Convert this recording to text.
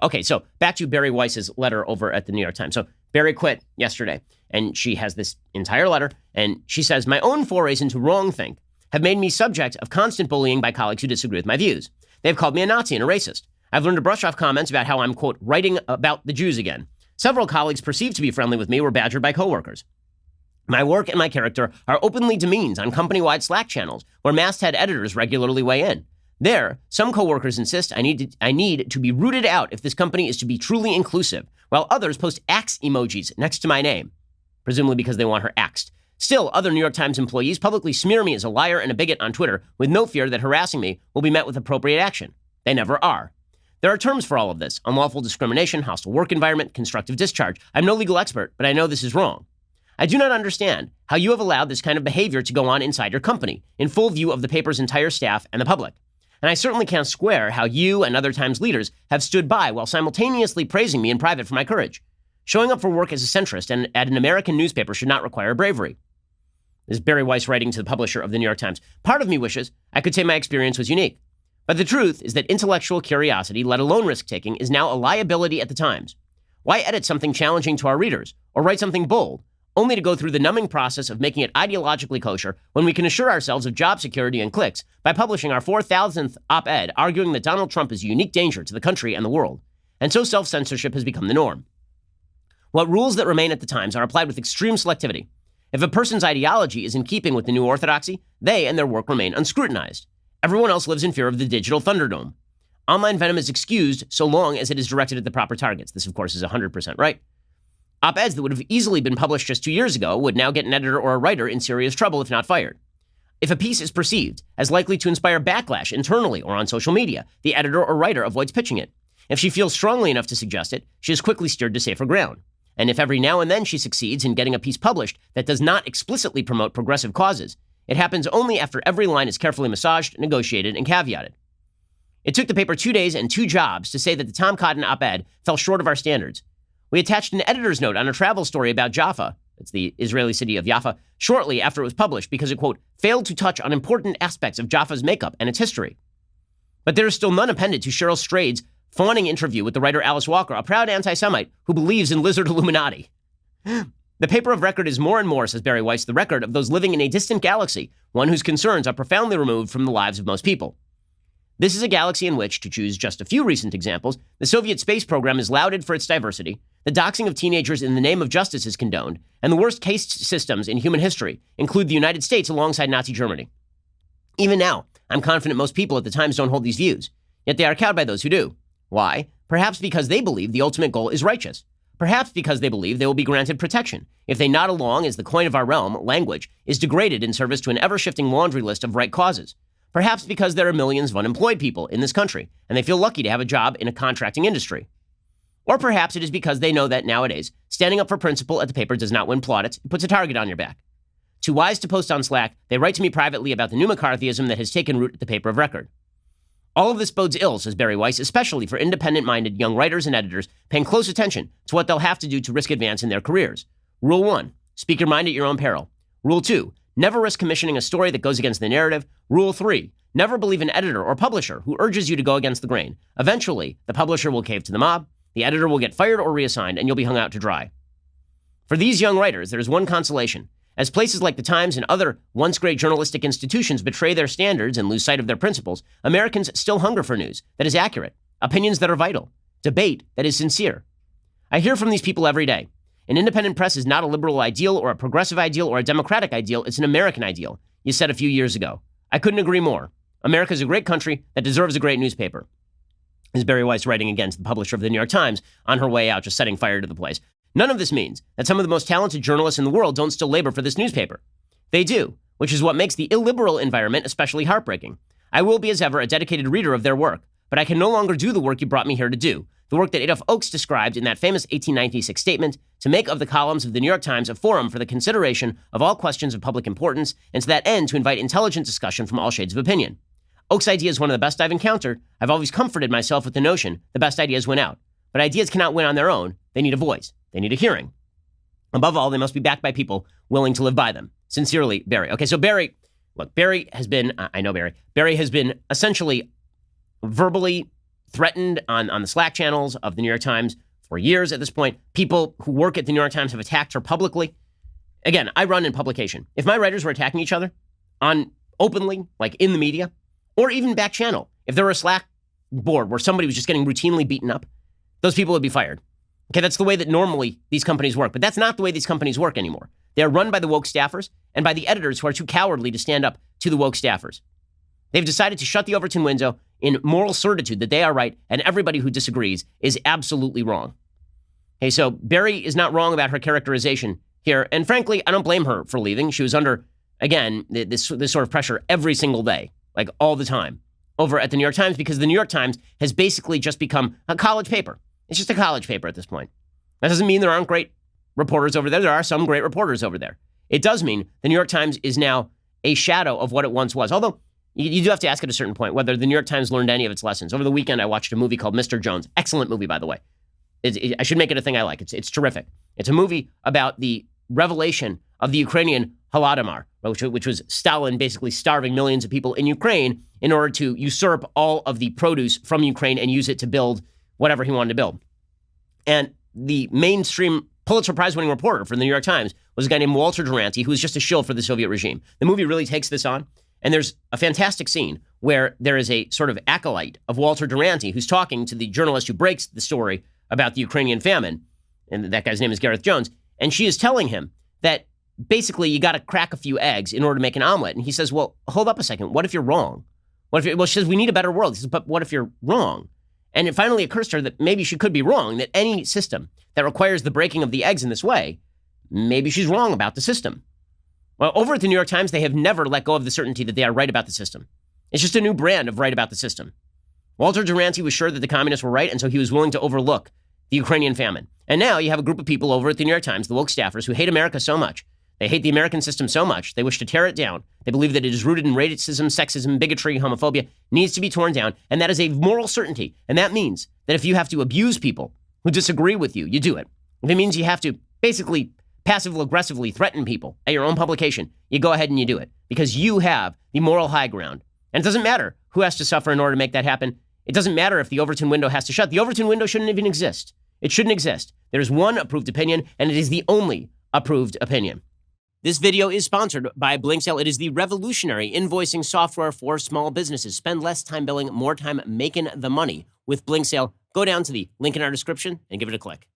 Okay, so back to Bari Weiss's letter over at the New York Times. So Bari quit yesterday, and she has this entire letter, and she says, my own forays into wrongthink have made me subject of constant bullying by colleagues who disagree with my views. They've called me a Nazi and a racist. I've learned to brush off comments about how I'm, quote, writing about the Jews again. Several colleagues perceived to be friendly with me were badgered by coworkers. My work and my character are openly demeaned on company-wide Slack channels where masthead editors regularly weigh in. There, some coworkers insist I need to be rooted out if this company is to be truly inclusive, while others post axe emojis next to my name, presumably because they want her axed. Still, other New York Times employees publicly smear me as a liar and a bigot on Twitter with no fear that harassing me will be met with appropriate action. They never are. There are terms for all of this: unlawful discrimination, hostile work environment, constructive discharge. I'm no legal expert, but I know this is wrong. I do not understand how you have allowed this kind of behavior to go on inside your company, in full view of the paper's entire staff and the public. And I certainly can't square how you and other Times leaders have stood by while simultaneously praising me in private for my courage. Showing up for work as a centrist and at an American newspaper should not require bravery. This is Bari Weiss writing to the publisher of the New York Times. Part of me wishes I could say my experience was unique. But the truth is that intellectual curiosity, let alone risk-taking, is now a liability at the Times. Why edit something challenging to our readers, or write something bold, only to go through the numbing process of making it ideologically kosher when we can assure ourselves of job security and clicks by publishing our 4,000th op-ed arguing that Donald Trump is a unique danger to the country and the world. And so self-censorship has become the norm. What rules that remain at the Times are applied with extreme selectivity. If a person's ideology is in keeping with the new orthodoxy, they and their work remain unscrutinized. Everyone else lives in fear of the digital Thunderdome. Online venom is excused so long as it is directed at the proper targets. This, of course, is 100% right. Op-eds that would have easily been published just 2 years ago would now get an editor or a writer in serious trouble if not fired. If a piece is perceived as likely to inspire backlash internally or on social media, the editor or writer avoids pitching it. If she feels strongly enough to suggest it, she is quickly steered to safer ground. And if every now and then she succeeds in getting a piece published that does not explicitly promote progressive causes, it happens only after every line is carefully massaged, negotiated, and caveated. It took the paper 2 days and 2 jobs to say that the Tom Cotton op-ed fell short of our standards. We attached an editor's note on a travel story about Jaffa, that's the Israeli city of Jaffa, shortly after it was published because it, quote, failed to touch on important aspects of Jaffa's makeup and its history. But there is still none appended to Cheryl Strayed's fawning interview with the writer Alice Walker, a proud anti-Semite who believes in lizard Illuminati. The paper of record is more and more, says Bari Weiss, the record of those living in a distant galaxy, one whose concerns are profoundly removed from the lives of most people. This is a galaxy in which, to choose just a few recent examples, the Soviet space program is lauded for its diversity, the doxing of teenagers in the name of justice is condoned, and the worst caste systems in human history include the United States alongside Nazi Germany. Even now, I'm confident most people at the Times don't hold these views, yet they are cowed by those who do. Why? Perhaps because they believe the ultimate goal is righteous. Perhaps because they believe they will be granted protection if they nod along as the coin of our realm, language, is degraded in service to an ever-shifting laundry list of right causes. Perhaps because there are millions of unemployed people in this country, and they feel lucky to have a job in a contracting industry. Or perhaps it is because they know that nowadays, standing up for principle at the paper does not win plaudits, it puts a target on your back. Too wise to post on Slack, they write to me privately about the new McCarthyism that has taken root at the paper of record. All of this bodes ill, says Bari Weiss, especially for independent-minded young writers and editors paying close attention to what they'll have to do to risk advance in their careers. Rule 1, speak your mind at your own peril. Rule 2, never risk commissioning a story that goes against the narrative. Rule 3, never believe an editor or publisher who urges you to go against the grain. Eventually, the publisher will cave to the mob, the editor will get fired or reassigned, and you'll be hung out to dry. For these young writers, there is one consolation. As places like the Times and other once great journalistic institutions betray their standards and lose sight of their principles, Americans still hunger for news that is accurate, opinions that are vital, debate that is sincere. I hear from these people every day. An independent press is not a liberal ideal or a progressive ideal or a democratic ideal. It's an American ideal, you said a few years ago. I couldn't agree more. America is a great country that deserves a great newspaper. Is Bari Weiss writing again to the publisher of the New York Times on her way out, just setting fire to the place. None of this means that some of the most talented journalists in the world don't still labor for this newspaper. They do, which is what makes the illiberal environment especially heartbreaking. I will be, as ever, a dedicated reader of their work, but I can no longer do the work you brought me here to do, the work that Adolph Oakes described in that famous 1896 statement to make of the columns of the New York Times a forum for the consideration of all questions of public importance, and to that end to invite intelligent discussion from all shades of opinion. Oakes' idea is one of the best I've encountered. I've always comforted myself with the notion the best ideas win out. But ideas cannot win on their own. They need a voice. They need a hearing. Above all, they must be backed by people willing to live by them. Sincerely, Bari. Okay, so Bari has been essentially verbally threatened on the Slack channels of the New York Times for years at this point. People who work at the New York Times have attacked her publicly. Again, I run in publication. If my writers were attacking each other on openly, like in the media, or even back channel, if there were a Slack board where somebody was just getting routinely beaten up, those people would be fired. Okay, that's the way that normally these companies work, but that's not the way these companies work anymore. They are run by the woke staffers and by the editors who are too cowardly to stand up to the woke staffers. They've decided to shut the Overton window in moral certitude that they are right and everybody who disagrees is absolutely wrong. Okay, so Bari is not wrong about her characterization here, and frankly, I don't blame her for leaving. She was under, again, this sort of pressure every single day, like all the time, over at the New York Times, because the New York Times has basically just become a college paper. It's just a college paper at this point. That doesn't mean there aren't great reporters over there. There are some great reporters over there. It does mean the New York Times is now a shadow of what it once was. Although you do have to ask at a certain point whether the New York Times learned any of its lessons. Over the weekend, I watched a movie called Mr. Jones. Excellent movie, by the way. I should make it a thing I like. It's terrific. It's a movie about the revelation of the Ukrainian Holodomor, which was Stalin basically starving millions of people in Ukraine in order to usurp all of the produce from Ukraine and use it to build whatever he wanted to build. And the mainstream Pulitzer Prize-winning reporter for the New York Times was a guy named Walter Duranty, who was just a shill for the Soviet regime. The movie really takes this on, and there's a fantastic scene where there is a sort of acolyte of Walter Duranty who's talking to the journalist who breaks the story about the Ukrainian famine, and that guy's name is Gareth Jones, and she is telling him that basically you got to crack a few eggs in order to make an omelet. And he says, well, hold up a second. What if you're wrong? Well, she says, we need a better world. He says, but what if you're wrong? And it finally occurs to her that maybe she could be wrong, that any system that requires the breaking of the eggs in this way, maybe she's wrong about the system. Well, over at the New York Times, they have never let go of the certainty that they are right about the system. It's just a new brand of right about the system. Walter Duranty was sure that the communists were right, and so he was willing to overlook the Ukrainian famine. And now you have a group of people over at the New York Times, the woke staffers, who hate America so much. They hate the American system so much, they wish to tear it down. They believe that it is rooted in racism, sexism, bigotry, homophobia, needs to be torn down, and that is a moral certainty. And that means that if you have to abuse people who disagree with you, you do it. If it means you have to basically passive-aggressively threaten people at your own publication, you go ahead and you do it, because you have the moral high ground. And it doesn't matter who has to suffer in order to make that happen. It doesn't matter if the Overton window has to shut. The Overton window shouldn't even exist. It shouldn't exist. There's one approved opinion, and it is the only approved opinion. This video is sponsored by Blinksale. It is the revolutionary invoicing software for small businesses. Spend less time billing, more time making the money with Blinksale. Go down to the link in our description and give it a click.